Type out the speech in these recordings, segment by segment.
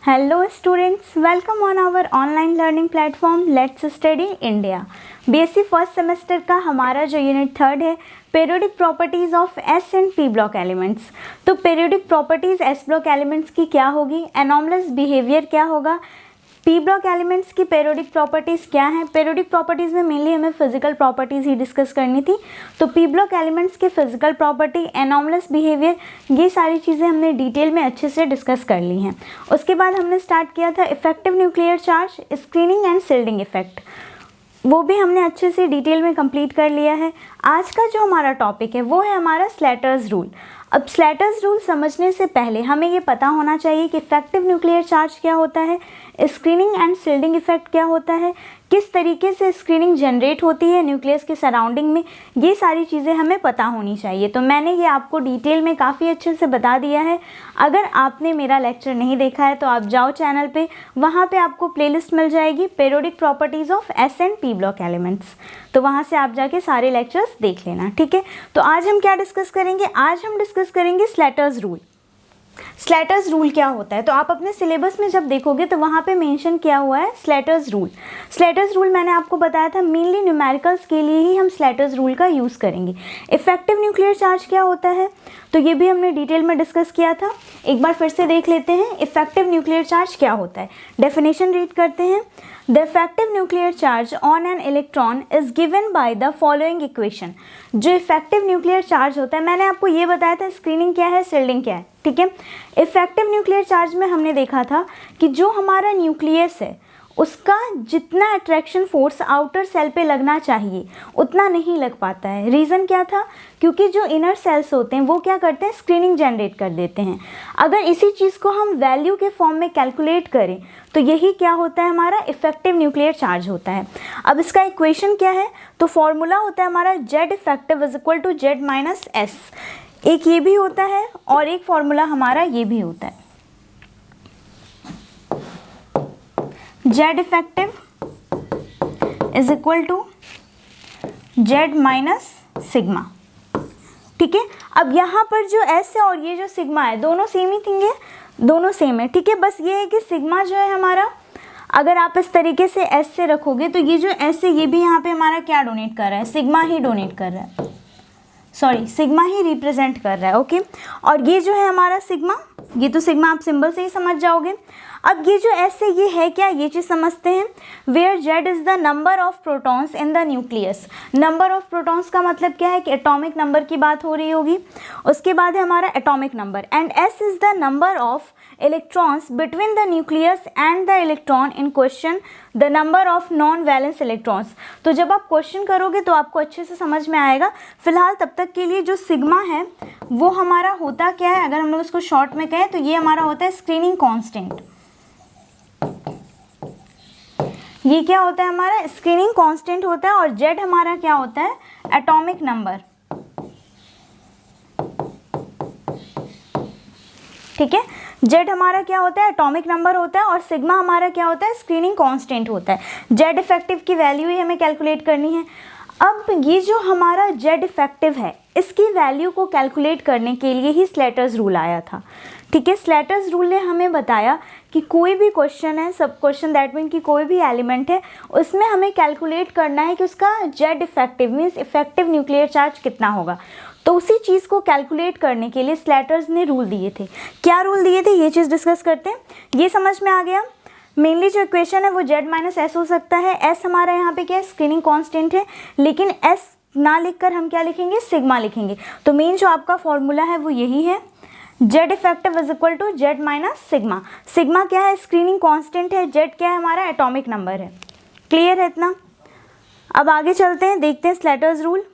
Hello students, welcome on our online learning platform Let's Study India। BSc first semester का हमारा जो unit 3 है periodic properties of S and P block elements. तो periodic properties S block elements की क्या होगी, anomalous behaviour क्या होगा, पी ब्लॉक एलिमेंट्स की पीरियोडिक प्रॉपर्टीज़ क्या हैं। पीरियोडिक प्रॉपर्टीज़ में मेनली हमें फिजिकल प्रॉपर्टीज़ ही डिस्कस करनी थी। तो पी ब्लॉक एलिमेंट्स के फिजिकल प्रॉपर्टी, एनॉमलस बिहेवियर, ये सारी चीज़ें हमने डिटेल में अच्छे से डिस्कस कर ली हैं। उसके बाद हमने स्टार्ट किया था effective nuclear charge, screening and shielding effect, वो भी हमने अच्छे से डिटेल में कंप्लीट कर लिया है। आज का जो हमारा टॉपिक है वो है हमारा स्लैटर्स रूल। अब स्लैटर्स रूल समझने से पहले हमें ये पता होना चाहिए कि इफेक्टिव न्यूक्लियर चार्ज क्या होता है, स्क्रीनिंग एंड शील्डिंग इफेक्ट क्या होता है, किस तरीके से स्क्रीनिंग जनरेट होती है न्यूक्लियस के सराउंडिंग में, ये सारी चीज़ें हमें पता होनी चाहिए। तो मैंने ये आपको डिटेल में काफ़ी अच्छे से बता दिया है। अगर आपने मेरा लेक्चर नहीं देखा है तो आप जाओ चैनल पे, वहाँ पे आपको प्लेलिस्ट मिल जाएगी periodic properties of S and P block elements. तो वहाँ से आप जाके सारे लेक्चर्स देख लेना, ठीक है। तो आज हम क्या डिस्कस करेंगे, आज हम डिस्कस करेंगे स्लैटर्स रूल। स्लैटर्स रूल क्या होता है, तो आप अपने सिलेबस में जब देखोगे तो वहाँ पे मेंशन किया हुआ है स्लैटर्स रूल। स्लैटर्स रूल मैंने आपको बताया था मेनली न्यूमेरिकल्स के लिए ही हम स्लैटर्स रूल का यूज़ करेंगे। इफेक्टिव न्यूक्लियर चार्ज क्या होता है, तो ये भी हमने डिटेल में डिस्कस किया था। एक बार फिर से देख लेते हैं इफेक्टिव न्यूक्लियर चार्ज क्या होता है। डेफिनेशन रीड करते हैं। The effective nuclear charge on an electron is given by the following equation. जो इफेक्टिव न्यूक्लियर चार्ज होता है, मैंने आपको ये बताया था स्क्रीनिंग क्या है, शील्डिंग क्या है, ठीक है। इफेक्टिव न्यूक्लियर चार्ज में हमने देखा था कि जो हमारा न्यूक्लियस है उसका जितना अट्रैक्शन फोर्स आउटर सेल पे लगना चाहिए उतना नहीं लग पाता है। रीज़न क्या था, क्योंकि जो इनर सेल्स होते हैं वो क्या करते हैं, स्क्रीनिंग जनरेट कर देते हैं। अगर इसी चीज़ को हम वैल्यू के फॉर्म में कैलकुलेट करें तो यही क्या होता है, हमारा इफेक्टिव न्यूक्लियर चार्ज होता है। अब इसका इक्वेशन क्या है, तो फॉर्मूला होता है हमारा Z effective is equal to Z minus S. एक ये भी होता है और एक फॉर्मूला हमारा ये भी होता है, Z effective is equal to Z minus sigma, ठीक है। अब यहाँ पर जो एस है और ये जो सिग्मा है दोनों सेम ही थिंग है, दोनों सेम है, ठीक है। बस ये है कि सिग्मा जो है हमारा, अगर आप इस तरीके से एस से रखोगे तो ये जो एस है ये भी यहाँ पे हमारा क्या डोनेट कर रहा है, सिग्मा ही डोनेट कर रहा है, सॉरी सिग्मा ही रिप्रेजेंट कर रहा है, ओके। और ये जो है हमारा सिग्मा, ये तो सिग्मा आप सिंबल से ही समझ जाओगे। अब ये जो एस है ये है क्या, ये चीज़ समझते हैं। Where Z is the number of protons in the nucleus. Number of protons का मतलब क्या है कि एटॉमिक नंबर की बात हो रही होगी। उसके बाद है हमारा atomic number, and S is the number of electrons between the nucleus and the electron in question, the number of non valence electrons. तो जब आप क्वेश्चन करोगे तो आपको अच्छे से समझ में आएगा। फिलहाल तब तक के लिए जो सिग्मा है वो हमारा होता क्या है, अगर हम लोग इसको शॉर्ट में कहें तो ये हमारा होता है स्क्रीनिंग कांस्टेंट। ये क्या होता है हमारा, स्क्रीनिंग कांस्टेंट होता है। और जेड हमारा क्या होता है, एटॉमिक नंबर, ठीक है। जेड हमारा क्या होता है, एटॉमिक नंबर होता है, और सिग्मा हमारा क्या होता है, स्क्रीनिंग कांस्टेंट होता है। जेड इफेक्टिव की वैल्यू ही हमें कैलकुलेट करनी है। अब ये जो हमारा जेड इफेक्टिव है इसकी वैल्यू को कैलकुलेट करने के लिए ही स्लैटर्स रूल आया था, ठीक है। स्लैटर्स रूल ने हमें बताया कि कोई भी क्वेश्चन है, सब क्वेश्चन दैट मीन कि कोई भी एलिमेंट है उसमें हमें कैलकुलेट करना है कि उसका Z effective means effective nuclear charge कितना होगा। तो उसी चीज़ को कैलकुलेट करने के लिए स्लैटर्स ने रूल दिए थे। क्या रूल दिए थे ये चीज़ डिस्कस करते हैं। ये समझ में आ गया, मेनली जो इक्वेशन है वो जेड माइनस एस हो सकता है। एस हमारा यहाँ पे क्या है, स्क्रीनिंग कांस्टेंट है, लेकिन एस ना लिखकर हम क्या लिखेंगे, सिग्मा लिखेंगे। तो मेन जो आपका फॉर्मूला है वो यही है, Z effective is equal to Z minus sigma. Sigma क्या है, स्क्रीनिंग कांस्टेंट है, जेड क्या है हमारा एटॉमिक नंबर है। क्लियर है इतना। अब आगे चलते हैं, देखते हैं स्लैटर्स रूल।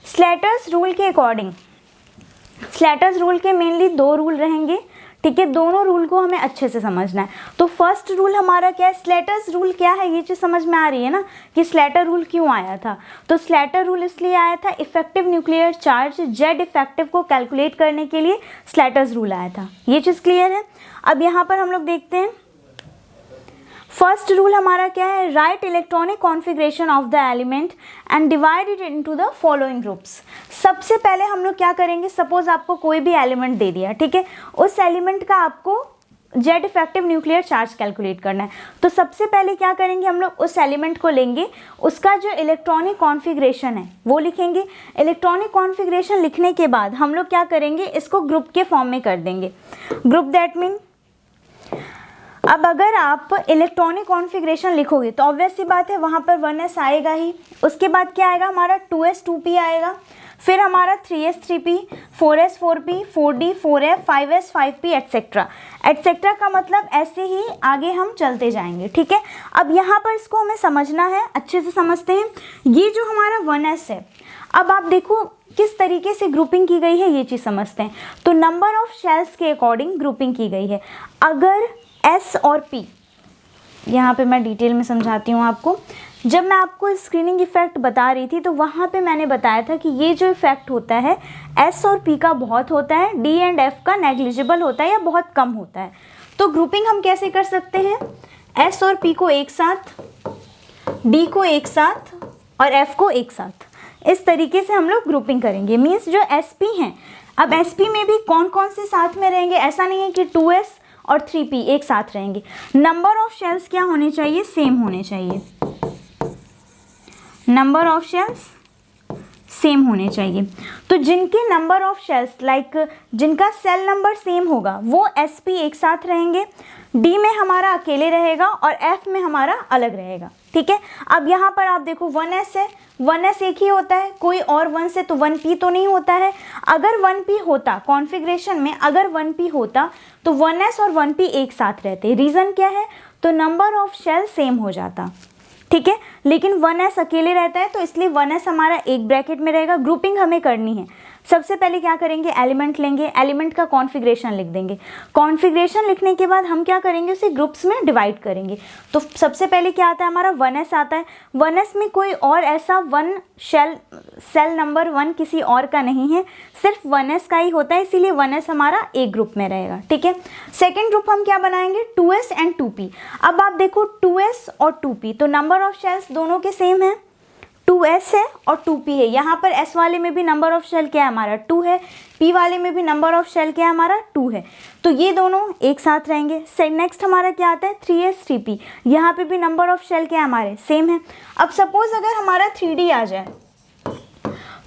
स्लैटर्स रूल के अकॉर्डिंग, स्लैटर्स रूल के मेनली दो रूल रहेंगे, ठीक है। दोनों रूल को हमें अच्छे से समझना है। तो फर्स्ट रूल हमारा क्या है, स्लैटर्स रूल क्या है, ये चीज़ समझ में आ रही है ना कि स्लैटर रूल क्यों आया था। तो स्लैटर रूल इसलिए आया था, effective nuclear charge Z effective को कैलकुलेट करने के लिए स्लैटर्स रूल आया था। ये चीज़ क्लियर है। अब यहाँ पर हम लोग देखते हैं फर्स्ट रूल हमारा क्या है, right electronic configuration of the element and divide it into the following groups. सबसे पहले हम लोग क्या करेंगे, सपोज आपको कोई भी एलिमेंट दे दिया, ठीक है, उस एलिमेंट का आपको Z effective nuclear charge calculate करना है। तो सबसे पहले क्या करेंगे, हम लोग उस एलिमेंट को लेंगे, उसका जो इलेक्ट्रॉनिक कॉन्फ़िगरेशन है वो लिखेंगे। इलेक्ट्रॉनिक कॉन्फ़िगरेशन लिखने के बाद हम लोग क्या करेंगे, इसको ग्रुप के फॉर्म में कर देंगे। ग्रुप दैट मीन, अब अगर आप इलेक्ट्रॉनिक कॉन्फ़िगरेशन लिखोगे तो ऑब्वियस सी बात है वहाँ पर 1s आएगा ही। उसके बाद क्या आएगा, हमारा 2s 2p आएगा, फिर हमारा 3s 3p, 4s 4p, 4d 4f, 5s 5p etcetera. Etcetera का मतलब ऐसे ही आगे हम चलते जाएंगे, ठीक है। अब यहाँ पर इसको हमें समझना है, अच्छे से समझते हैं। ये जो हमारा 1s है, अब आप देखो किस तरीके से ग्रुपिंग की गई है, ये चीज़ समझते हैं। तो नंबर ऑफ शेल्स के अकॉर्डिंग ग्रुपिंग की गई है। अगर S और P, यहाँ पे मैं डिटेल में समझाती हूँ आपको। जब मैं आपको स्क्रीनिंग इफेक्ट बता रही थी तो वहाँ पे मैंने बताया था कि ये जो इफेक्ट होता है S और P का बहुत होता है, D एंड F का नेग्लिजिबल होता है या बहुत कम होता है। तो ग्रुपिंग हम कैसे कर सकते हैं, S और P को एक साथ, D को एक साथ और F को एक साथ, इस तरीके से हम लोग ग्रुपिंग करेंगे। मीन्स जो SP हैं, अब SP में भी कौन कौन से साथ में रहेंगे, ऐसा नहीं है कि 2s और 3p एक साथ रहेंगे। नंबर ऑफ शेल्स क्या होने चाहिए, सेम होने चाहिए। नंबर ऑफ शेल्स सेम होने चाहिए। तो जिनके नंबर ऑफ शेल्स लाइक जिनका सेल नंबर सेम होगा वो sp एक साथ रहेंगे, D में हमारा अकेले रहेगा और F में हमारा अलग रहेगा, ठीक है। अब यहाँ पर आप देखो 1s है, 1s एक ही होता है, कोई और 1 से तो 1p तो नहीं होता है। अगर 1p होता कॉन्फ़िगरेशन में, अगर 1p होता तो 1s और 1p एक साथ रहते। रीज़न क्या है, तो नंबर ऑफ शेल सेम हो जाता, ठीक है। लेकिन 1s अकेले रहता है तो इसलिए 1s हमारा एक ब्रैकेट में रहेगा। ग्रुपिंग हमें करनी है। सबसे पहले क्या करेंगे, एलिमेंट लेंगे, एलिमेंट का कॉन्फ़िगरेशन लिख देंगे। कॉन्फ़िगरेशन लिखने के बाद हम क्या करेंगे, उसे ग्रुप्स में डिवाइड करेंगे। तो सबसे पहले क्या आता है, हमारा 1s आता है। 1s में कोई और ऐसा सेल नंबर 1 किसी और का नहीं है, सिर्फ 1s का ही होता है, इसीलिए 1s हमारा एक ग्रुप में रहेगा, ठीक है। सेकेंड ग्रुप हम क्या बनाएंगे, 2s एंड 2p। अब आप देखो 2s और 2p, तो नंबर ऑफ शेल्स दोनों के सेम है, 2s है और 2p है। यहाँ पर s वाले में भी नंबर ऑफ शेल क्या है हमारा 2 है, p वाले में भी नंबर ऑफ शेल क्या है हमारा 2 है। तो ये दोनों एक साथ रहेंगे। नेक्स्ट हमारा क्या आता है 3s 3p, यहाँ पे भी नंबर ऑफ शेल क्या है हमारे सेम है। अब सपोज अगर हमारा 3d आ जाए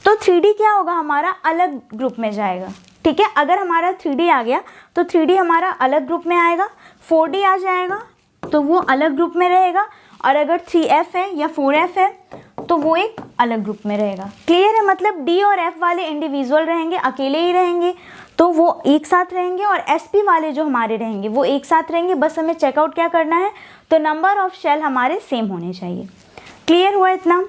तो 3d क्या होगा, हमारा अलग ग्रुप में जाएगा, ठीक है। अगर हमारा 3d आ गया तो 3d हमारा अलग ग्रुप में आएगा। 4d आ जाएगा तो वो अलग ग्रुप में रहेगा, और अगर 3f है या 4f है तो वो एक अलग ग्रुप में रहेगा। क्लियर है, मतलब D और F वाले इंडिविजुअल रहेंगे, अकेले ही रहेंगे तो वो एक साथ रहेंगे, और SP वाले जो हमारे रहेंगे वो एक साथ रहेंगे। बस हमें चेकआउट क्या करना है, तो नंबर ऑफ शेल हमारे सेम होने चाहिए। क्लियर हुआ इतना,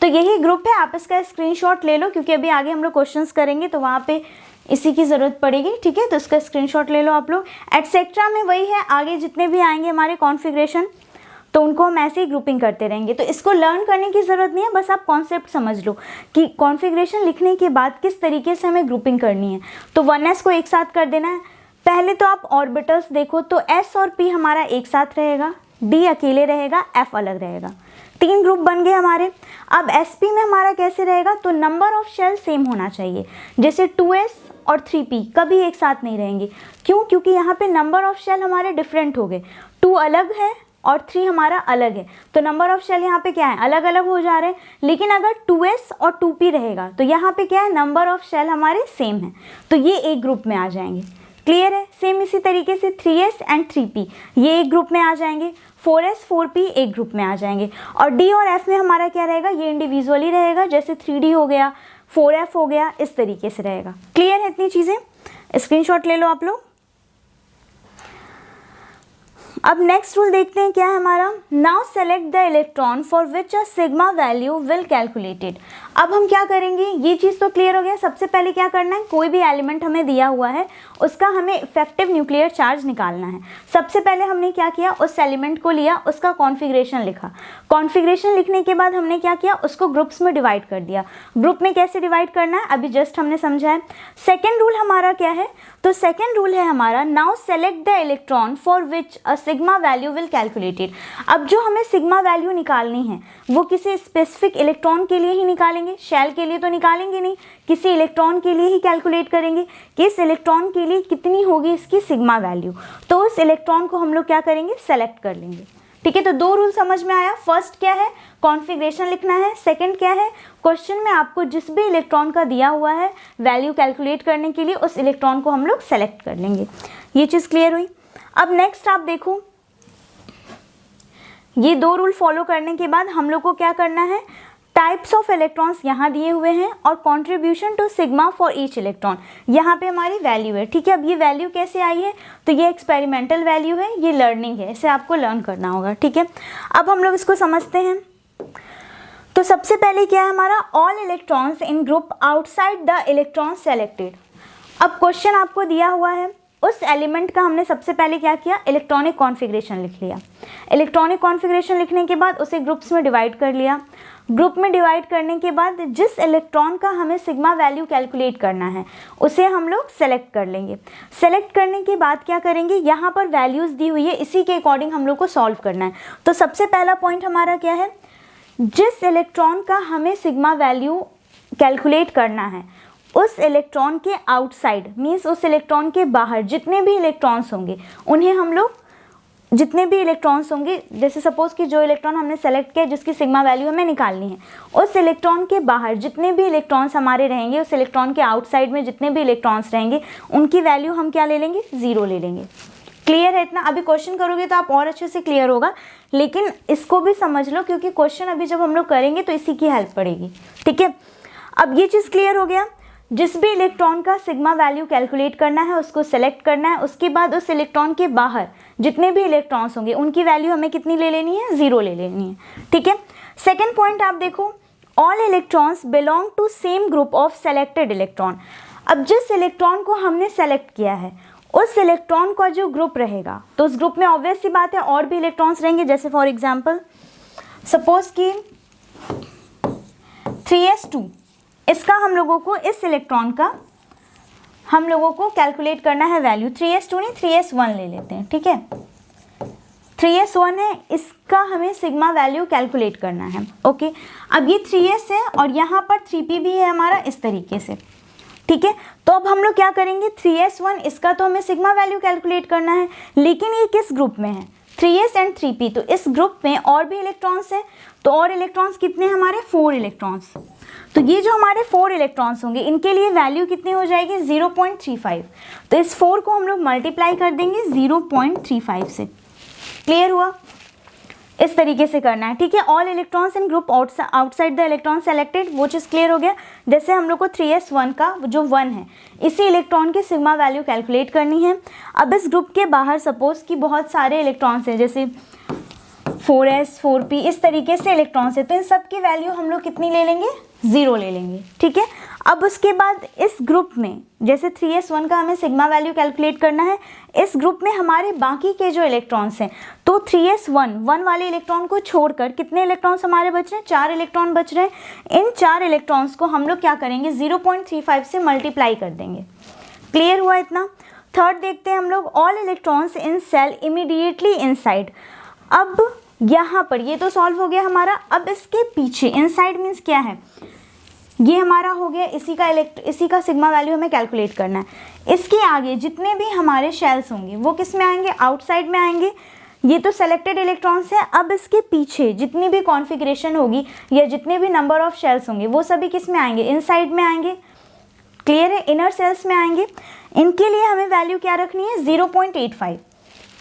तो यही ग्रुप है। आप इसका स्क्रीनशॉट ले लो, क्योंकि अभी आगे हम लोग क्वेश्चंस करेंगे तो वहाँ पे इसी की ज़रूरत पड़ेगी, ठीक है। तो इसका स्क्रीनशॉट ले लो आप लोग। एटसेट्रा में वही है, आगे जितने भी आएंगे हमारे कॉन्फ़िगरेशन तो उनको हम ऐसे ही ग्रुपिंग करते रहेंगे। तो इसको लर्न करने की ज़रूरत नहीं है, बस आप कॉन्सेप्ट समझ लो कि कॉन्फ़िगरेशन लिखने के बाद किस तरीके से हमें ग्रुपिंग करनी है। तो 1s को एक साथ कर देना है। पहले तो आप ऑर्बिटल्स देखो, तो s और p हमारा एक साथ रहेगा, d अकेले रहेगा, f अलग रहेगा। 3 ग्रुप बन गए हमारे। अब sp में हमारा कैसे रहेगा, तो नंबर ऑफ शेल सेम होना चाहिए। जैसे 2s और 3p कभी एक साथ नहीं रहेंगे। क्यों, क्योंकि यहाँ पे नंबर ऑफ शेल हमारे डिफरेंट हो गए, 2 अलग है और 3 हमारा अलग है, तो नंबर ऑफ शेल यहाँ पे क्या है, अलग अलग हो जा रहे हैं। लेकिन अगर 2s और 2p रहेगा तो यहाँ पे क्या है, नंबर ऑफ शेल हमारे सेम है, तो ये एक ग्रुप में आ जाएंगे। क्लियर है। सेम इसी तरीके से 3s एंड 3p ये एक ग्रुप में आ जाएंगे, 4s 4p एक ग्रुप में आ जाएंगे, और d और f में हमारा क्या रहेगा, ये इंडिविजुअली रहेगा, जैसे 3d हो गया, 4f हो गया, इस तरीके से रहेगा। क्लियर है इतनी चीज़ें, स्क्रीनशॉट ले लो आप लोग। अब नेक्स्ट रूल देखते हैं क्या है हमारा। Now select the electron for which a sigma value will calculated. अब हम क्या करेंगे, ये चीज़ तो क्लियर हो गया। सबसे पहले क्या करना है, कोई भी एलिमेंट हमें दिया हुआ है उसका हमें इफेक्टिव न्यूक्लियर चार्ज निकालना है। सबसे पहले हमने क्या किया, उस एलिमेंट को लिया, उसका कॉन्फ़िगरेशन लिखा। कॉन्फ़िगरेशन लिखने के बाद हमने क्या किया, उसको ग्रुप्स में डिवाइड कर दिया। ग्रुप में कैसे डिवाइड करना है अभी जस्ट हमने समझा है। सेकेंड रूल हमारा क्या है, तो सेकेंड रूल है हमारा, now select the electron for which a sigma value will calculated. अब जो हमें सिग्मा वैल्यू निकालनी है वो किसी स्पेसिफिक इलेक्ट्रॉन के लिए ही निकालेंगे, शेल के लिए तो निकालेंगे नहीं, किसी इलेक्ट्रॉन के लिए ही कैलकुलेट करेंगे कि इस इलेक्ट्रॉन के लिए कितनी होगी इसकी सिग्मा वैल्यू। तो उस इलेक्ट्रॉन को हम लोग क्या करेंगे, सेलेक्ट कर लेंगे। ठीक है, तो दो रूल समझ में आया। फर्स्ट क्या है, कॉन्फ़िगरेशन लिखना है। सेकंड क्या है, क्वेश्चन में आपको जिस भी इलेक्ट्रॉन का दिया हुआ है वैल्यू कैलकुलेट करने के लिए उस इलेक्ट्रॉन को हम लोग सेलेक्ट कर लेंगे। ये चीज़ क्लियर हुई। अब नेक्स्ट आप देखो, ये दो रूल फॉलो करने के बाद हम लोग को क्या करना है, टाइप्स ऑफ इलेक्ट्रॉन्स यहाँ दिए हुए हैं और contribution to sigma for each electron, यहाँ पे हमारी वैल्यू है। ठीक है, अब ये वैल्यू कैसे आई है, तो ये एक्सपेरिमेंटल वैल्यू है, ये लर्निंग है, इसे आपको लर्न करना होगा। ठीक है, अब हम लोग इसको समझते हैं। तो सबसे पहले क्या है हमारा, all electrons in group outside the electron selected. अब क्वेश्चन आपको दिया हुआ है, उस एलिमेंट का हमने सबसे पहले क्या किया, इलेक्ट्रॉनिक कॉन्फ़िगरेशन लिख लिया। इलेक्ट्रॉनिक कॉन्फ़िगरेशन लिखने के बाद उसे ग्रुप्स में डिवाइड कर लिया। ग्रुप में डिवाइड करने के बाद जिस इलेक्ट्रॉन का हमें सिग्मा वैल्यू कैलकुलेट करना है उसे हम लोग सेलेक्ट कर लेंगे। सेलेक्ट करने के बाद क्या करेंगे, यहाँ पर वैल्यूज़ दी हुई है, इसी के अकॉर्डिंग हम लोग को सॉल्व करना है। तो सबसे पहला पॉइंट हमारा क्या है, जिस इलेक्ट्रॉन का हमें सिग्मा वैल्यू कैलकुलेट करना है उस इलेक्ट्रॉन के आउटसाइड मीन्स उस इलेक्ट्रॉन के बाहर जितने भी इलेक्ट्रॉन्स होंगे उन्हें हम लोग, जितने भी इलेक्ट्रॉन्स होंगे, जैसे सपोज कि जो इलेक्ट्रॉन हमने सेलेक्ट किया जिसकी सिग्मा वैल्यू हमें निकालनी है, उस इलेक्ट्रॉन के बाहर जितने भी इलेक्ट्रॉन्स हमारे रहेंगे, उस इलेक्ट्रॉन के आउटसाइड में जितने भी इलेक्ट्रॉन्स रहेंगे उनकी वैल्यू हम क्या ले लेंगे, 0 ले लेंगे। क्लियर है इतना? अभी क्वेश्चन करोगे तो आप और अच्छे से क्लियर होगा, लेकिन इसको भी समझ लो क्योंकि क्वेश्चन अभी जब हम लोग करेंगे तो इसी की हेल्प पड़ेगी। ठीक है, अब ये चीज़ क्लियर हो गया। जिस भी इलेक्ट्रॉन का सिग्मा वैल्यू कैलकुलेट करना है उसको सेलेक्ट करना है, उसके बाद उस इलेक्ट्रॉन के बाहर जितने भी इलेक्ट्रॉन्स होंगे उनकी वैल्यू हमें कितनी ले लेनी है, 0 ले लेनी है। ठीक है, सेकेंड पॉइंट आप देखो, all electrons belong to same group of selected electron. अब जिस इलेक्ट्रॉन को हमने सेलेक्ट किया है उस इलेक्ट्रॉन का जो ग्रुप रहेगा तो उस ग्रुप में ऑब्वियस सी बात है और भी इलेक्ट्रॉन्स रहेंगे। जैसे फॉर एग्जांपल सपोज कि 3s2, इसका हम लोगों को, इस इलेक्ट्रॉन का हम लोगों को कैलकुलेट करना है वैल्यू। 3s2 नहीं 3s1 ले लेते हैं। ठीक है, 3s1 है, इसका हमें सिग्मा वैल्यू कैलकुलेट करना है। ओके, अब ये 3s है और यहाँ पर 3p भी है हमारा, इस तरीके से। ठीक है, तो अब हम लोग क्या करेंगे, 3s1 इसका तो हमें सिग्मा वैल्यू कैलकुलेट करना है, लेकिन ये किस ग्रुप में है, 3s एंड 3p, तो इस ग्रुप में और भी इलेक्ट्रॉन्स हैं। तो और इलेक्ट्रॉन्स कितने हैं हमारे, 4 इलेक्ट्रॉन्स। तो ये जो हमारे 4 इलेक्ट्रॉन्स होंगे इनके लिए वैल्यू कितनी हो जाएगी, 0.35। तो इस 4 को हम लोग मल्टीप्लाई कर देंगे 0.35 से। क्लियर हुआ? इस तरीके से करना है। ठीक है, all electrons in group outside the electron selected, वो चीज़ क्लियर हो गया। जैसे हम लोग को 3s1 का जो 1 है इसी इलेक्ट्रॉन की सिग्मा वैल्यू कैलकुलेट करनी है। अब इस ग्रुप के बाहर सपोज कि बहुत सारे इलेक्ट्रॉन्स हैं, जैसे 4s 4p, इस तरीके से इलेक्ट्रॉन्स है, तो इन सब की वैल्यू हम लोग कितनी ले लेंगे, 0 ले लेंगे। ठीक है, अब उसके बाद इस ग्रुप में जैसे 3s1 का हमें सिग्मा वैल्यू कैलकुलेट करना है, इस ग्रुप में हमारे बाकी के जो इलेक्ट्रॉन्स हैं, तो 3s1 1 वाले इलेक्ट्रॉन को छोड़कर कितने इलेक्ट्रॉन्स हमारे बच रहे हैं, 4 इलेक्ट्रॉन बच रहे हैं। इन 4 इलेक्ट्रॉन्स को हम लोग क्या करेंगे, 0.35 से मल्टीप्लाई कर देंगे। क्लियर हुआ इतना? थर्ड देखते हैं हम लोग, all electrons in cell immediately inside. अब यहाँ पर ये तो सॉल्व हो गया हमारा। अब इसके पीछे इनसाइड मीन्स क्या है, ये हमारा हो गया, इसी का सिग्मा वैल्यू हमें कैलकुलेट करना है। इसके आगे जितने भी हमारे शेल्स होंगे वो किस में आएंगे, आउटसाइड में आएंगे। ये तो सेलेक्टेड इलेक्ट्रॉन्स है। अब इसके पीछे जितनी भी कॉन्फ़िगरेशन होगी या जितने भी नंबर ऑफ शेल्स होंगे वो सभी किस में आएंगे, इनसाइड में आएंगे। क्लियर है, इनर सेल्स में आएंगे। इनके लिए हमें वैल्यू क्या रखनी है, 0.85।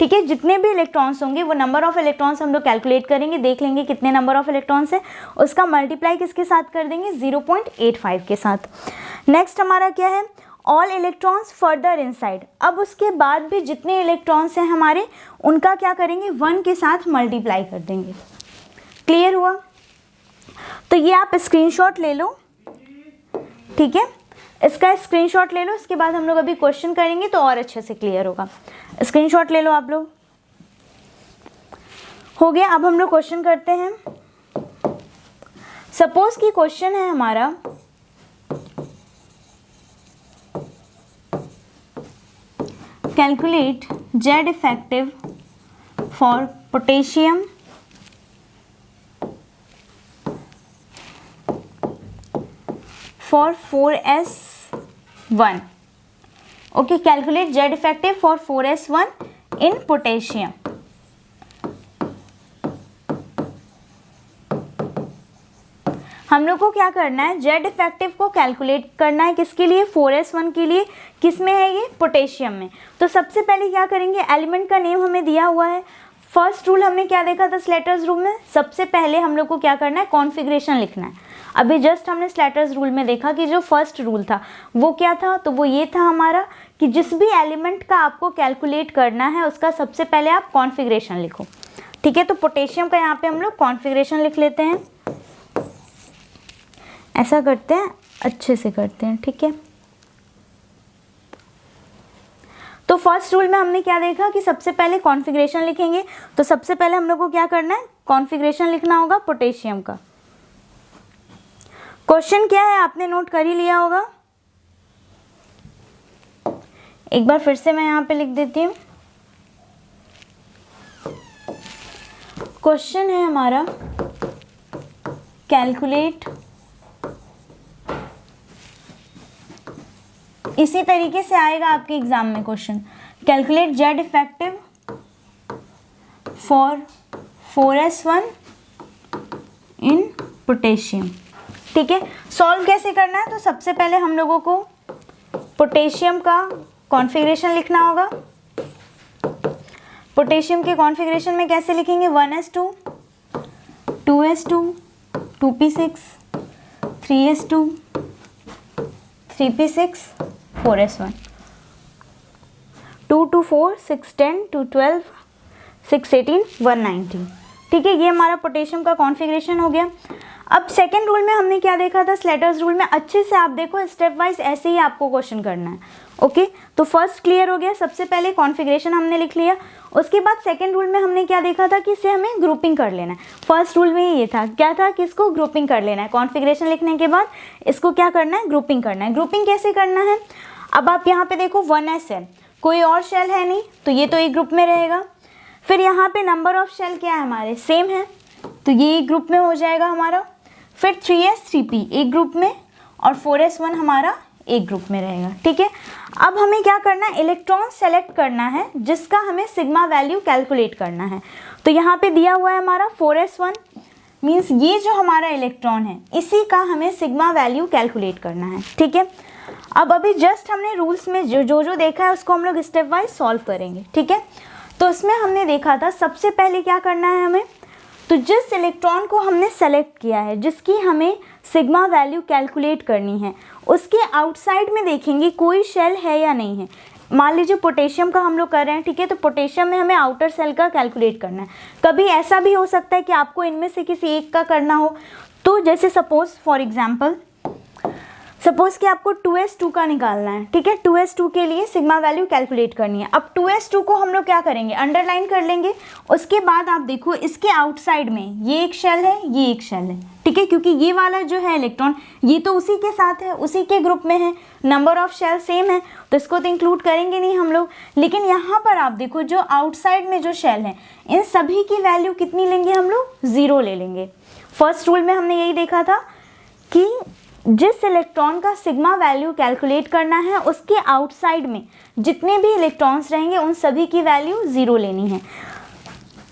ठीक है, जितने भी इलेक्ट्रॉन्स होंगे वो नंबर ऑफ इलेक्ट्रॉन्स हम लोग कैलकुलेट करेंगे, देख लेंगे कितने नंबर ऑफ इलेक्ट्रॉन्स है, उसका मल्टीप्लाई किसके साथ कर देंगे, 0.85 के साथ। नेक्स्ट हमारा क्या है, ऑल इलेक्ट्रॉन्स फर्दर इनसाइड। अब उसके बाद भी जितने इलेक्ट्रॉन्स हैं हमारे उनका क्या करेंगे, 1 के साथ मल्टीप्लाई कर देंगे। क्लियर हुआ? तो ये आप स्क्रीनशॉट ले लो। ठीक है, इसका स्क्रीनशॉट ले लो, इसके बाद हम लोग अभी क्वेश्चन करेंगे तो और अच्छे से क्लियर होगा। स्क्रीनशॉट ले लो आप लोग। हो गया, अब हम लोग क्वेश्चन करते हैं। सपोज कि क्वेश्चन है हमारा, calculate Z effective for potassium for 4s1. Okay, calculate Z effective for 4s1 in potassium. हम लोग को क्या करना है, Z इफेक्टिव को कैलकुलेट करना है, किसके लिए, 4s1 के लिए। किस में है ये, पोटेशियम में। तो सबसे पहले क्या करेंगे, एलिमेंट का नेम हमें दिया हुआ है। फर्स्ट रूल हमने क्या देखा था स्लेटर्स रूल में, सबसे पहले हम लोग को क्या करना है, कॉन्फ़िगरेशन लिखना है। अभी जस्ट हमने स्लेटर्स रूल में देखा कि जो फर्स्ट रूल था वो क्या था, तो वो ये था हमारा कि जिस भी एलिमेंट का आपको कैलकुलेट करना है उसका सबसे पहले आप कॉन्फ़िगरेशन लिखो। ठीक है, तो पोटेशियम का यहाँ पे हम लोग कॉन्फ़िगरेशन लिख लेते हैं। ऐसा करते हैं, अच्छे से करते हैं। ठीक है, तो फर्स्ट रूल में हमने क्या देखा कि सबसे पहले कॉन्फ़िगरेशन लिखेंगे। तो सबसे पहले हम लोग को क्या करना है, कॉन्फ़िगरेशन लिखना होगा पोटेशियम का। क्वेश्चन क्या है आपने नोट कर ही लिया होगा, एक बार फिर से मैं यहाँ पे लिख देती हूँ। क्वेश्चन है हमारा कैलकुलेट, इसी तरीके से आएगा आपके एग्जाम में question, calculate Z effective for 4s1 in potassium. ठीक है, सॉल्व कैसे करना है, तो सबसे पहले हम लोगों को पोटेशियम का कॉन्फ़िगरेशन लिखना होगा। पोटेशियम के कॉन्फ़िगरेशन में कैसे लिखेंगे, 1s2 2s2 2p6 3s2 3p6 4s1 2 2 4 6 10 2 12 6 18 119। ठीक है, ये हमारा पोटेशियम का कॉन्फ़िगरेशन हो गया। अब सेकेंड रूल में हमने क्या देखा था, स्लेटर्स रूल में, अच्छे से आप देखो स्टेप वाइज ऐसे ही आपको क्वेश्चन करना है। ओके, तो फर्स्ट क्लियर हो गया, सबसे पहले कॉन्फ़िगरेशन हमने लिख लिया। उसके बाद सेकेंड रूल में हमने क्या देखा था कि इसे हमें ग्रुपिंग कर लेना है। फर्स्ट रूल में ये था, क्या था कि इसको ग्रुपिंग कर लेना है, कॉन्फ़िगरेशन लिखने के बाद इसको क्या करना है, ग्रुपिंग करना है। ग्रुपिंग कैसे करना है, अब आप यहाँ पे देखो 1s है, कोई और शेल है नहीं, तो ये तो एक ग्रुप में रहेगा। फिर यहाँ पे नंबर ऑफ शेल क्या है हमारे, सेम है, तो ये एक ग्रुप में हो जाएगा हमारा। फिर 3s 3p एक ग्रुप में और 4s1 हमारा एक ग्रुप में रहेगा। ठीक है, अब हमें क्या करना है, इलेक्ट्रॉन सेलेक्ट करना है जिसका हमें सिग्मा वैल्यू कैलकुलेट करना है। तो यहाँ पे दिया हुआ है हमारा 4s1, मीन्स ये जो हमारा इलेक्ट्रॉन है इसी का हमें सिग्मा वैल्यू कैलकुलेट करना है। ठीक है, अब अभी जस्ट हमने रूल्स में जो देखा है उसको हम लोग स्टेप वाइज सॉल्व करेंगे। ठीक है, तो इसमें हमने देखा था सबसे पहले क्या करना है हमें, तो जिस इलेक्ट्रॉन को हमने सेलेक्ट किया है, जिसकी हमें सिग्मा वैल्यू कैलकुलेट करनी है, उसके आउटसाइड में देखेंगे कोई शेल है या नहीं है। मान लीजिए पोटेशियम का हम लोग कर रहे हैं। ठीक है, तो पोटेशियम में हमें आउटर सेल का कैलकुलेट करना है। कभी ऐसा भी हो सकता है कि आपको इनमें से किसी एक का करना हो, तो जैसे सपोज फॉर एग्जांपल सपोज कि आपको 2s2 का निकालना है। ठीक है, 2s2 के लिए सिग्मा वैल्यू कैलकुलेट करनी है। अब 2s2 को हम लोग क्या करेंगे, अंडरलाइन कर लेंगे। उसके बाद आप देखो इसके आउटसाइड में ये एक शेल है, ये एक शेल है। ठीक है, क्योंकि ये वाला जो है इलेक्ट्रॉन ये तो उसी के साथ है, उसी के ग्रुप में है, नंबर ऑफ शेल सेम है, तो इसको तो इंक्लूड करेंगे नहीं हम लोग। लेकिन यहाँ पर आप देखो जो आउटसाइड में जो शेल है इन सभी की वैल्यू कितनी लेंगे हम लोग, 0 ले लेंगे। फर्स्ट रूल में हमने यही देखा था कि जिस इलेक्ट्रॉन का सिग्मा वैल्यू कैलकुलेट करना है उसके आउटसाइड में जितने भी इलेक्ट्रॉन्स रहेंगे उन सभी की वैल्यू 0 लेनी है।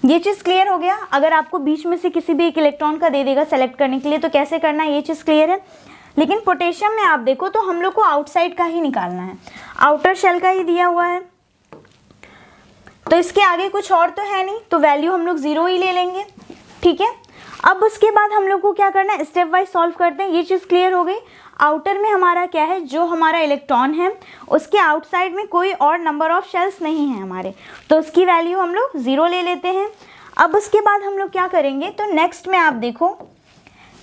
ये चीज़ क्लियर हो गया। अगर आपको बीच में से किसी भी एक इलेक्ट्रॉन का दे देगा सेलेक्ट करने के लिए तो कैसे करना है, ये चीज़ क्लियर है। लेकिन पोटेशियम में आप देखो तो हम लोग को आउटसाइड का ही निकालना है, आउटर शेल का ही दिया हुआ है, तो इसके आगे कुछ और तो है नहीं, तो वैल्यू हम लोग 0 ही ले लेंगे। ठीक है, अब उसके बाद हम लोग को क्या करना है, स्टेप वाइज सॉल्व करते हैं। ये चीज़ क्लियर हो गई। आउटर में हमारा क्या है, जो हमारा इलेक्ट्रॉन है उसके आउटसाइड में कोई और नंबर ऑफ शेल्स नहीं है हमारे, तो उसकी वैल्यू हम लोग 0 ले लेते हैं। अब उसके बाद हम लोग क्या करेंगे, तो नेक्स्ट में आप देखो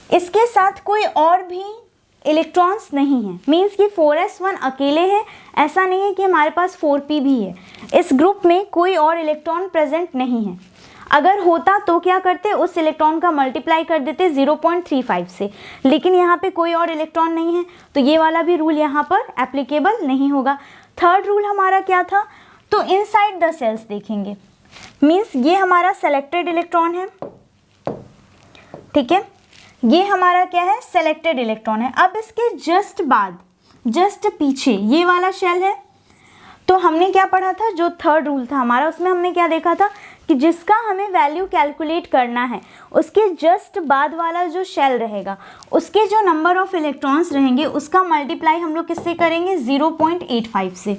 इसके साथ कोई और भी इलेक्ट्रॉन्स नहीं है, मीन्स कि 4s1 अकेले है, ऐसा नहीं है कि हमारे पास 4p भी है। इस ग्रुप में कोई और इलेक्ट्रॉन प्रेजेंट नहीं है। अगर होता तो क्या करते, उस इलेक्ट्रॉन का मल्टीप्लाई कर देते 0.35 से, लेकिन यहाँ पे कोई और इलेक्ट्रॉन नहीं है तो ये वाला भी रूल यहाँ पर एप्लीकेबल नहीं होगा। थर्ड रूल हमारा क्या था, तो इनसाइड द सेल्स देखेंगे। मीन्स ये हमारा सेलेक्टेड इलेक्ट्रॉन है, ठीक है, ये हमारा क्या है, सेलेक्टेड इलेक्ट्रॉन है। अब इसके जस्ट बाद, जस्ट पीछे ये वाला शेल है। तो हमने क्या पढ़ा था, जो थर्ड रूल था हमारा, उसमें हमने क्या देखा था कि जिसका हमें वैल्यू कैलकुलेट करना है उसके जस्ट बाद वाला जो शेल रहेगा उसके जो नंबर ऑफ इलेक्ट्रॉन्स रहेंगे उसका मल्टीप्लाई हम लोग किससे करेंगे, 0.85 से।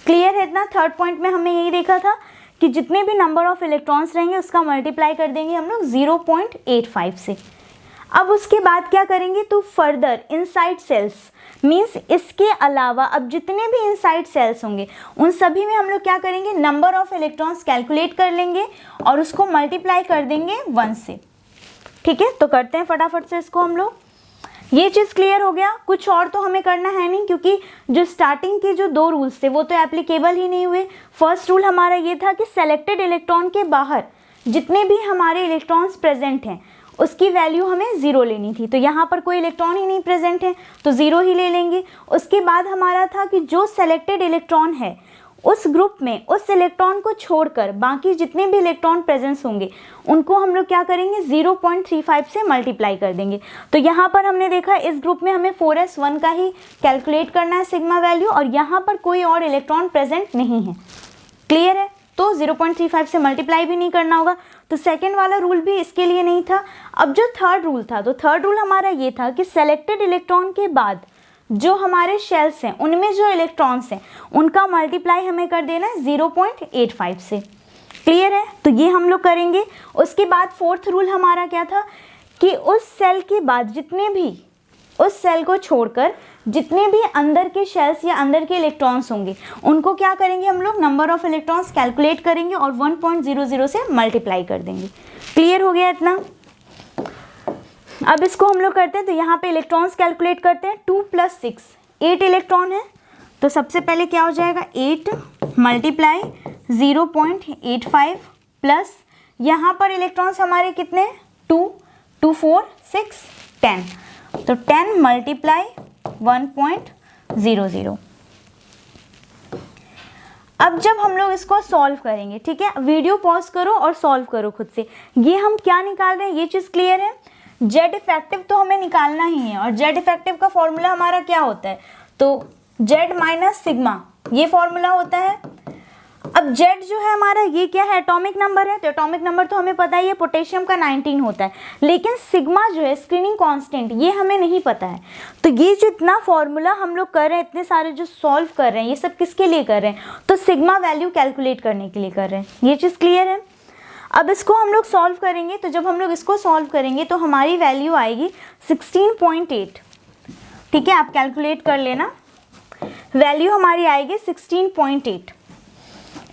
क्लियर है इतना? थर्ड पॉइंट में हमने यही देखा था कि जितने भी नंबर ऑफ इलेक्ट्रॉन्स रहेंगे उसका मल्टीप्लाई कर देंगे हम लोग 0.85 से। अब उसके बाद क्या करेंगे, तो फर्दर इनसाइड सेल्स, मीन्स इसके अलावा अब जितने भी इनसाइड सेल्स होंगे उन सभी में हम लोग क्या करेंगे, नंबर ऑफ इलेक्ट्रॉन्स कैलकुलेट कर लेंगे और उसको मल्टीप्लाई कर देंगे 1 से। ठीक है, तो करते हैं फटाफट से इसको हम लोग। ये चीज़ क्लियर हो गया। कुछ और तो हमें करना है नहीं, क्योंकि जो स्टार्टिंग के जो 2 रूल्स थे वो तो एप्लीकेबल ही नहीं हुए। फर्स्ट रूल हमारा ये था कि सेलेक्टेड इलेक्ट्रॉन के बाहर जितने भी हमारे इलेक्ट्रॉन्स प्रेजेंट हैं उसकी वैल्यू हमें 0 लेनी थी। तो यहाँ पर कोई इलेक्ट्रॉन ही नहीं प्रेजेंट है तो 0 ही ले लेंगे। उसके बाद हमारा था कि जो सेलेक्टेड इलेक्ट्रॉन है उस ग्रुप में उस इलेक्ट्रॉन को छोड़कर बाकी जितने भी इलेक्ट्रॉन प्रेजेंस होंगे उनको हम लोग क्या करेंगे, 0.35 से मल्टीप्लाई कर देंगे। तो यहाँ पर हमने देखा इस ग्रुप में हमें 4s1 का ही कैलकुलेट करना है सिग्मा वैल्यू, और यहाँ पर कोई और इलेक्ट्रॉन प्रेजेंट नहीं है। क्लियर है? तो 0.35 से मल्टीप्लाई भी नहीं करना होगा। तो सेकेंड वाला रूल भी इसके लिए नहीं था। अब जो थर्ड रूल था, तो थर्ड रूल हमारा ये था कि सेलेक्टेड इलेक्ट्रॉन के बाद जो हमारे शेल्स हैं उनमें जो इलेक्ट्रॉन्स हैं उनका मल्टीप्लाई हमें कर देना है 0.85 से। क्लियर है? तो ये हम लोग करेंगे। उसके बाद फोर्थ रूल हमारा क्या था कि उस सेल के बाद जितने भी, उस सेल को छोड़कर जितने भी अंदर के शेल्स या अंदर के इलेक्ट्रॉन्स होंगे उनको क्या करेंगे, हम लोग नंबर ऑफ इलेक्ट्रॉन्स कैलकुलेट करेंगे और 1.00 से मल्टीप्लाई कर देंगे। क्लियर हो गया इतना? अब इसको हम लोग करते हैं। तो यहाँ पे इलेक्ट्रॉन्स कैलकुलेट करते हैं। 2 + 6 8 इलेक्ट्रॉन है। तो सबसे पहले क्या हो जाएगा, 8 मल्टीप्लाई 0.85 प्लस यहाँ पर इलेक्ट्रॉन्स हमारे कितने, 2 2 4 6 10, तो 10 मल्टीप्लाई 1.00। अब जब हम लोग इसको सॉल्व करेंगे, ठीक है, वीडियो पॉज करो और सॉल्व करो खुद से। ये हम क्या निकाल रहे हैं ये चीज़ क्लियर है। जेड इफेक्टिव तो हमें निकालना ही है, और जेड इफेक्टिव का फॉर्मूला हमारा क्या होता है, तो जेड माइनस सिग्मा, ये फॉर्मूला होता है। अब जेड जो है हमारा ये क्या है, एटॉमिक नंबर है। तो एटॉमिक नंबर तो हमें पता ही है, पोटेशियम का 19 होता है। लेकिन सिग्मा जो है स्क्रीनिंग कांस्टेंट, ये हमें नहीं पता है। तो ये जो इतना फॉर्मूला हम लोग कर रहे हैं, इतने सारे जो सॉल्व कर रहे हैं, ये सब किसके लिए कर रहे हैं, तो सिग्मा वैल्यू कैलकुलेट करने के लिए कर रहे हैं। ये चीज़ क्लियर है? अब इसको हम लोग सॉल्व करेंगे। तो जब हम लोग इसको सॉल्व करेंगे तो हमारी वैल्यू आएगी 16.8। ठीक है, आप कैलकुलेट कर लेना। वैल्यू हमारी आएगी 16.8।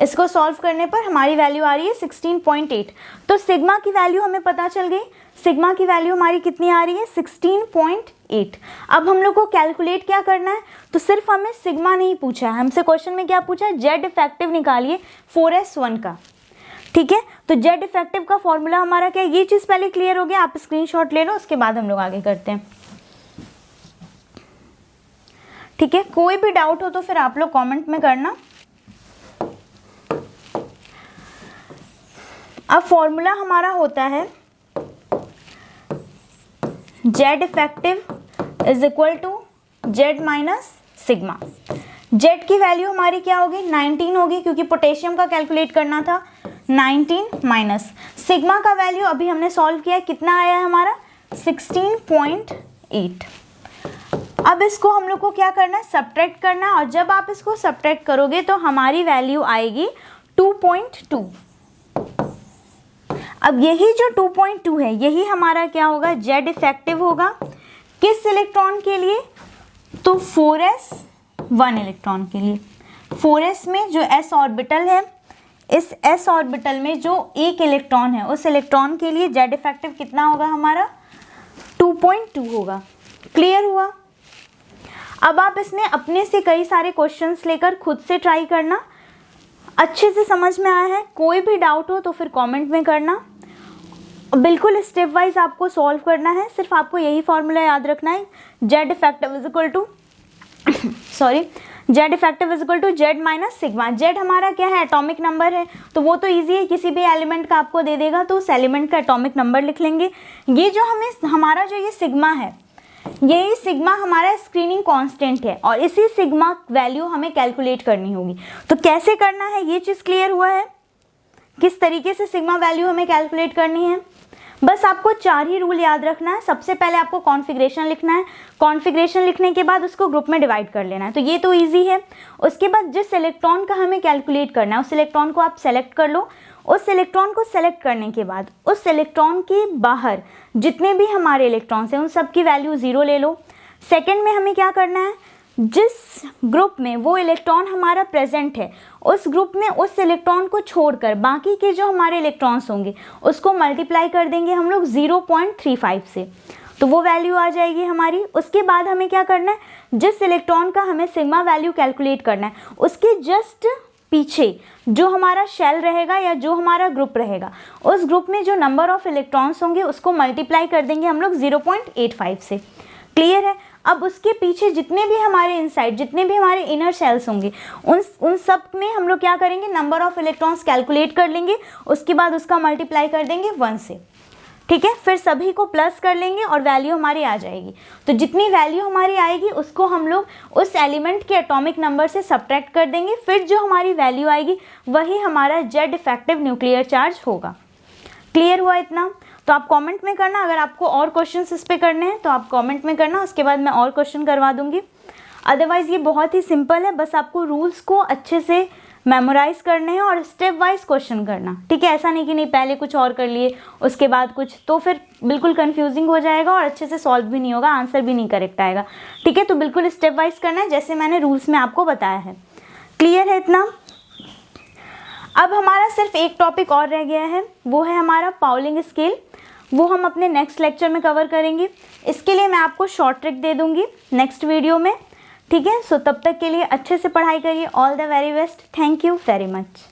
इसको सॉल्व करने पर हमारी वैल्यू आ रही है 16.8। तो सिग्मा की वैल्यू हमें पता चल गई। सिग्मा की वैल्यू हमारी कितनी आ रही है, 16.8। अब हम लोग को कैलकुलेट क्या करना है, तो सिर्फ हमें सिग्मा नहीं पूछा है, हमसे क्वेश्चन में क्या पूछा है, जेड इफेक्टिव निकालिए 4s1 का। ठीक है, तो जेड इफेक्टिव का फॉर्मूला हमारा क्या है, ये चीज़ पहले क्लियर हो गया। आप स्क्रीनशॉट ले लो, उसके बाद हम लोग आगे करते हैं। ठीक है, कोई भी डाउट हो तो फिर आप लोग कमेंट में करना। अब फॉर्मूला हमारा होता है Z effective is equal to Z minus sigma. Z की वैल्यू हमारी क्या होगी, 19 होगी, क्योंकि पोटेशियम का कैलकुलेट करना था। 19 माइनस सिग्मा का वैल्यू अभी हमने सॉल्व किया है, कितना आया है हमारा, 16.8। अब इसको हम लोग को क्या करना है, सब्ट्रैक्ट करना है। और जब आप इसको सब्ट्रैक्ट करोगे तो हमारी वैल्यू आएगी 2.2। अब यही जो 2.2 है यही हमारा क्या होगा, जेड इफेक्टिव होगा। किस इलेक्ट्रॉन के लिए, तो 4s1 इलेक्ट्रॉन के लिए। 4s में जो s ऑर्बिटल है, इस s ऑर्बिटल में जो एक इलेक्ट्रॉन है उस इलेक्ट्रॉन के लिए जेड इफेक्टिव कितना होगा हमारा, 2.2 होगा। क्लियर हुआ? अब आप इसमें अपने से कई सारे क्वेश्चंस लेकर खुद से ट्राई करना। अच्छे से समझ में आया है? कोई भी डाउट हो तो फिर कमेंट में करना। बिल्कुल स्टेप वाइज आपको सॉल्व करना है। सिर्फ आपको यही फॉर्मूला याद रखना है, Z effective is equal to Z effective is equal to Z minus sigma. Z हमारा क्या है, एटॉमिक नंबर है, तो वो तो ईजी है, किसी भी एलिमेंट का आपको दे देगा तो उस एलिमेंट का एटॉमिक नंबर लिख लेंगे। ये जो हमारा जो ये सिग्मा है, ये सिग्मा हमारा स्क्रीनिंग कांस्टेंट है और इसी सिग्मा वैल्यू हमें कैलकुलेट करनी होगी। तो कैसे करना है ये चीज़ क्लियर हुआ है, किस तरीके से सिग्मा वैल्यू हमें कैलकुलेट करनी है। बस आपको 4 ही रूल याद रखना है। सबसे पहले आपको कॉन्फ़िगरेशन लिखना है, कॉन्फ़िगरेशन लिखने के बाद उसको ग्रुप में डिवाइड कर लेना है, तो ये तो ईजी है। उसके बाद जिस इलेक्ट्रॉन का हमें कैलकुलेट करना है उस इलेक्ट्रॉन को आप सेलेक्ट कर लो। उस इलेक्ट्रॉन को सेलेक्ट करने के बाद उस इलेक्ट्रॉन के बाहर जितने भी हमारे इलेक्ट्रॉन्स हैं उन सब की वैल्यू 0 ले लो। सेकेंड में हमें क्या करना है, जिस ग्रुप में वो इलेक्ट्रॉन हमारा प्रेजेंट है उस ग्रुप में उस इलेक्ट्रॉन को छोड़कर बाकी के जो हमारे इलेक्ट्रॉन्स होंगे उसको मल्टीप्लाई कर देंगे हम लोग 0.35 से, तो वो वैल्यू आ जाएगी हमारी। उसके बाद हमें क्या करना है, जिस इलेक्ट्रॉन का हमें सिग्मा वैल्यू कैलकुलेट करना है उसके जस्ट पीछे जो हमारा शेल रहेगा या जो हमारा ग्रुप रहेगा उस ग्रुप में जो नंबर ऑफ इलेक्ट्रॉन्स होंगे उसको मल्टीप्लाई कर देंगे हम लोग 0.85 से। क्लियर है। अब उसके पीछे जितने भी हमारे इनसाइड जितने भी हमारे इनर शेल्स होंगे उन सब में हम लोग क्या करेंगे, नंबर ऑफ इलेक्ट्रॉन्स कैलकुलेट कर लेंगे, उसके बाद उसका मल्टीप्लाई कर देंगे 1 से। ठीक है, फिर सभी को प्लस कर लेंगे और वैल्यू हमारी आ जाएगी। तो जितनी वैल्यू हमारी आएगी उसको हम लोग उस एलिमेंट के एटॉमिक नंबर से सब्ट्रैक्ट कर देंगे, फिर जो हमारी वैल्यू आएगी वही हमारा जेड इफेक्टिव न्यूक्लियर चार्ज होगा। क्लियर हुआ इतना? तो आप कमेंट में करना, अगर आपको और क्वेश्चंस इस पे करने हैं तो आप कमेंट में करना, उसके बाद मैं और क्वेश्चन करवा दूंगी। अदरवाइज़ ये बहुत ही सिंपल है, बस आपको रूल्स को अच्छे से मेमोराइज करने हैं और स्टेप वाइज क्वेश्चन करना। ठीक है, ऐसा नहीं कि नहीं पहले कुछ और कर लिए उसके बाद कुछ, तो फिर बिल्कुल कंफ्यूजिंग हो जाएगा और अच्छे से सॉल्व भी नहीं होगा, आंसर भी नहीं करेक्ट आएगा। ठीक है, तो बिल्कुल स्टेप वाइज करना है जैसे मैंने रूल्स में आपको बताया है। क्लियर है इतना? अब हमारा सिर्फ एक टॉपिक और रह गया है, वो है हमारा पाउलिंग स्केल। वो हम अपने नेक्स्ट लेक्चर में कवर करेंगे। इसके लिए मैं आपको शॉर्ट ट्रिक दे दूंगी नेक्स्ट वीडियो में। ठीक है, सो तब तक के लिए अच्छे से पढ़ाई करिए। All the very best. Thank you very much.